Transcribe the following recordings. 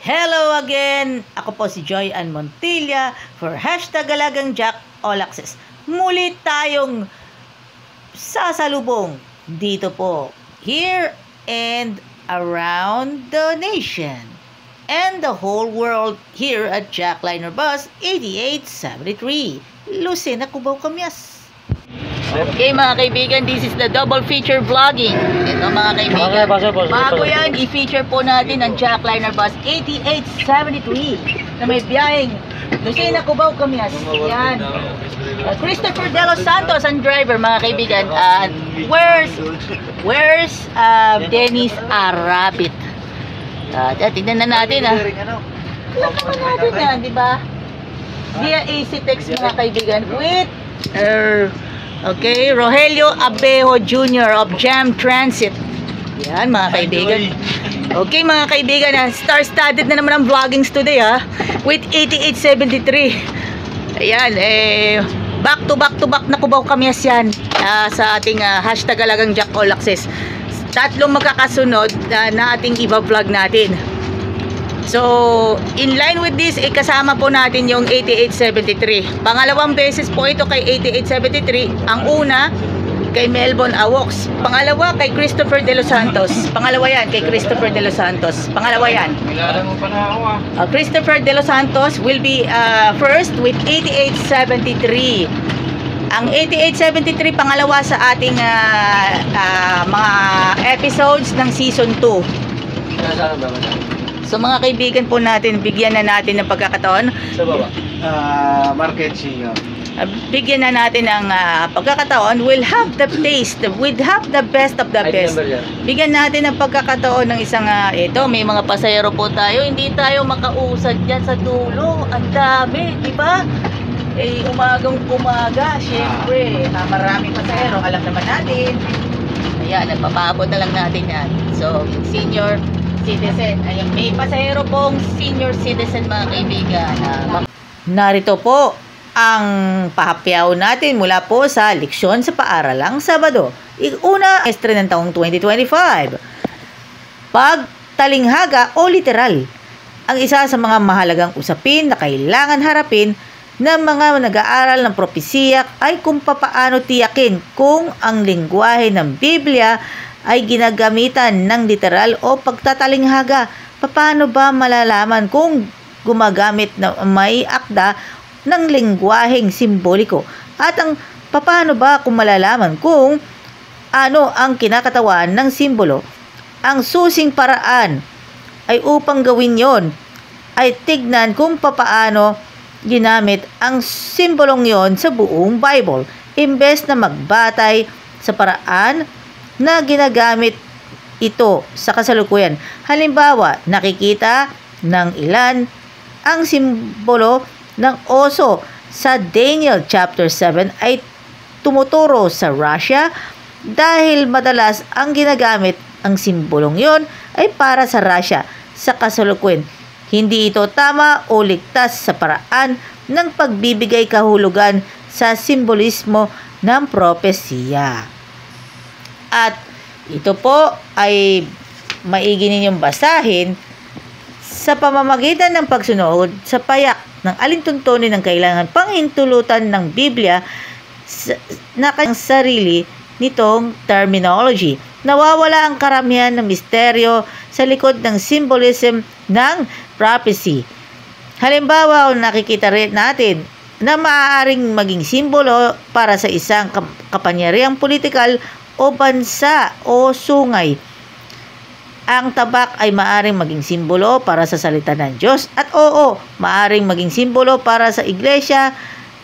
Hello again! Ako po si Joy Ann Montilla for #Galagang Jack All Access. Muli tayong sasalubong dito po, here and around the nation and the whole world here at Jack Liner Bus 8873, Lucena, Cubao, Camyas. Okay mga kaibigan, this is the double feature vlogging. Ito mga kaibigan, bago yan, i-feature po natin ang Jack Liner Bus 8873 na may biyaheng Lucena, Cubao, Camyas. Yan. Christopher De Los Santos ang driver mga kaibigan. Where's Dennis Arabit? Tignan na natin Tignan natin yan, di ba? Via AC Text mga kaibigan with Rogelio Abejo Jr. of Jam Transit. Yan mga kaibigan. Okay mga kaibigan, star-studded na naman ang vloggings today with 8873. Ayan, back to back na Cubao, Camyas yan sa ating #Galagang Jack All Access. Tatlong magkakasunod na ating i-vlog natin. So, in line with this, kasama po natin yung 8873. Pangalawang beses po ito kay 8873. Ang una, kay Melbourne Awoks. Pangalawa, kay Christopher De Los Santos. Pangalawa yan, kay Christopher De Los Santos. Pangalawa yan. Christopher De Los Santos will be first with 8873. Ang 8873, pangalawa sa ating mga episodes ng Season 2. So mga kaibigan po natin, bigyan na natin ng pagkakataon. Sa baba. Market siya. Bigyan na natin ng pagkakataon. We'll have the taste. We'll have the best of the best. Bigyan natin ng pagkakataon ng isang ito, may mga pasahero po tayo. Hindi tayo makausad dyan sa dulo. Ang dami, di ba? Umagang umaga, syempre, maraming pasahero. Alam naman natin. Ayan, nagpapaabot na lang natin yan. So, senior citizen. Ayan, may pasahero pong senior citizen mga kaibigan. Narito po ang pahapyaw natin mula po sa leksyon sa paaralang Sabado. Una, estre ng taong 2025. Pagtalinghaga o literal. Ang isa sa mga mahalagang usapin na kailangan harapin ng mga nag-aaral ng propesiya ay kung papaano tiyakin kung ang lengguwahe ng Biblia ay ginagamitan ng literal o pagtatalinghaga. Paano ba malalaman kung gumagamit na may akda ng lengguwaheng simboliko? At paano ba kung malalaman kung ano ang kinakatawan ng simbolo? Ang susing paraan ay upang gawin yon ay tignan kung papaano ginamit ang simbolong yon sa buong Bible, imbes na magbatay sa paraan na ginagamit ito sa kasalukuyan. Halimbawa, nakikita ng ilan ang simbolo ng oso sa Daniel chapter 7 ay tumuturo sa Russia dahil madalas ang ginagamit ang simbolong yon ay para sa Russia sa kasalukuyan. Hindi ito tama o ligtas sa paraan ng pagbibigay kahulugan sa simbolismo ng propesiya. At ito po ay maigi ninyong basahin sa pamamagitan ng pagsunod sa payak ng alintuntunin ng kailangan panghintulutan ng Biblia na kanyang sarili nitong terminology. Nawawala ang karamihan ng misteryo sa likod ng symbolism ng prophecy. Halimbawa, nakikita rin natin na maaaring maging simbolo para sa isang kapangyarihang politikal o bansa o sungay. Ang tabak ay maaaring maging simbolo para sa salita ng Diyos at maaaring maging simbolo para sa iglesia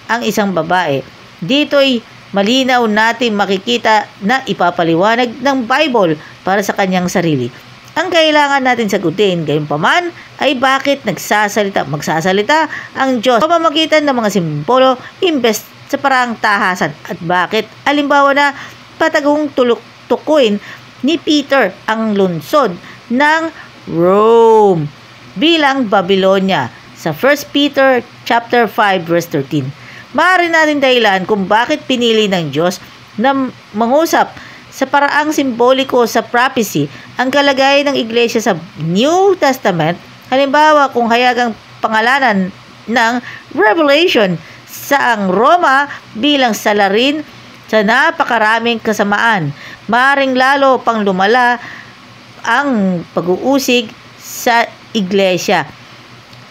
ang isang babae. Dito'y malinaw natin makikita na ipapaliwanag ng Bible para sa kanyang sarili. Ang kailangan natin sagutin, gayunpaman, ay bakit magsasalita ang Diyos sa pamamagitan ng mga simbolo imbes sa paraang tahasan, at bakit halimbawa na patagong tukuin ni Peter ang lungsod ng Rome bilang Babylonia sa 1 Peter chapter 5 verse 13. Maaari natin dahilan kung bakit pinili ng Diyos na mangusap sa paraang simboliko sa prophecy ang kalagayan ng iglesia sa New Testament Halimbawa, kung hayagang pangalanan ng Revelation sa ang Roma bilang salarin sa napakaraming kasamaan, maaaring lalo pang lumala ang pag-uusig sa iglesia.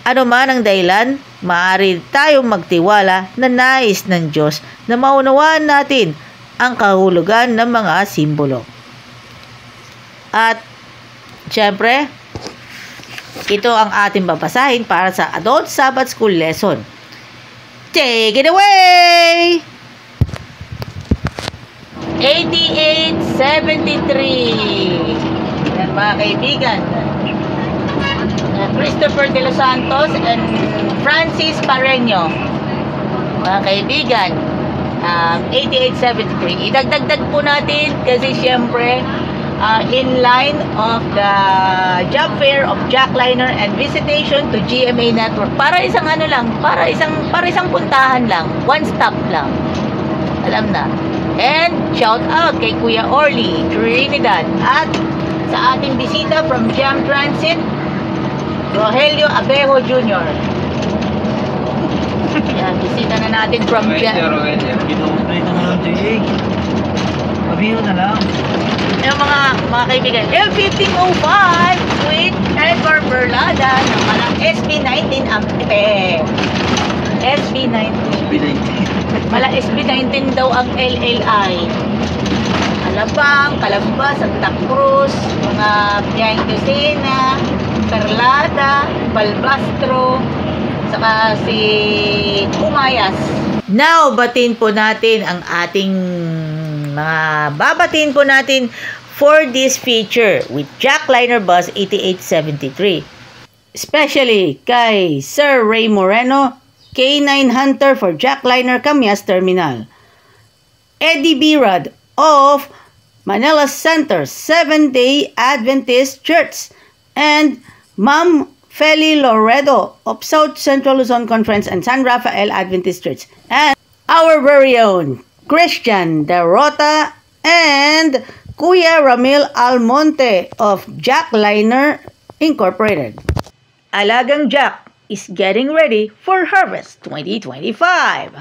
Ano man ang dahilan, maaari tayong magtiwala na nais ng Diyos na maunawaan natin ang kahulugan ng mga simbolo. At syempre, ito ang ating babasahin para sa Adult Sabbath School Lesson. Take it away! 8873. Yan mga kaibigan. Christopher de los Santos and Francis Pareño. Mga kaibigan, 8873. Idagdagdag po natin kasi syempre in line of the job fair of Jackliner and visitation to GMA Network. Para isang ano lang, para isang puntahan lang, one stop lang. Alam na. And shout out kay Kuya Orly Trinidad at sa ating bisita from Jam Transit, Rogelio Abejo Jr. Yan, bisita na natin from Jam. Pinuplay na lang, Jay. Pabiho na lang. Yung mga kaibigan, L1505 with Edgar Berlada ng malang SB19 Ampe. SB19. Mala SB19 daw ang LLI. Alabang, Calamba, Santa Cruz, mga Biyahing Lucena, Perlada, Balbastro, saka si Umayas. Now, batin po natin ang ating babatiin po natin for this feature with Jackliner Bus 8873. Especially kay Sir Ray Moreno, K9 Hunter for Jackliner Camias Terminal. Eddie Birad of Manila Center Seventh-day Adventist Church and Ma'am Feli Loredo of South Central Luzon Conference and San Rafael Adventist Church. And our very own Christian Derrota and Kuya Ramil Almonte of Jackliner Incorporated. Alagang Jack is getting ready for Harvest 2025.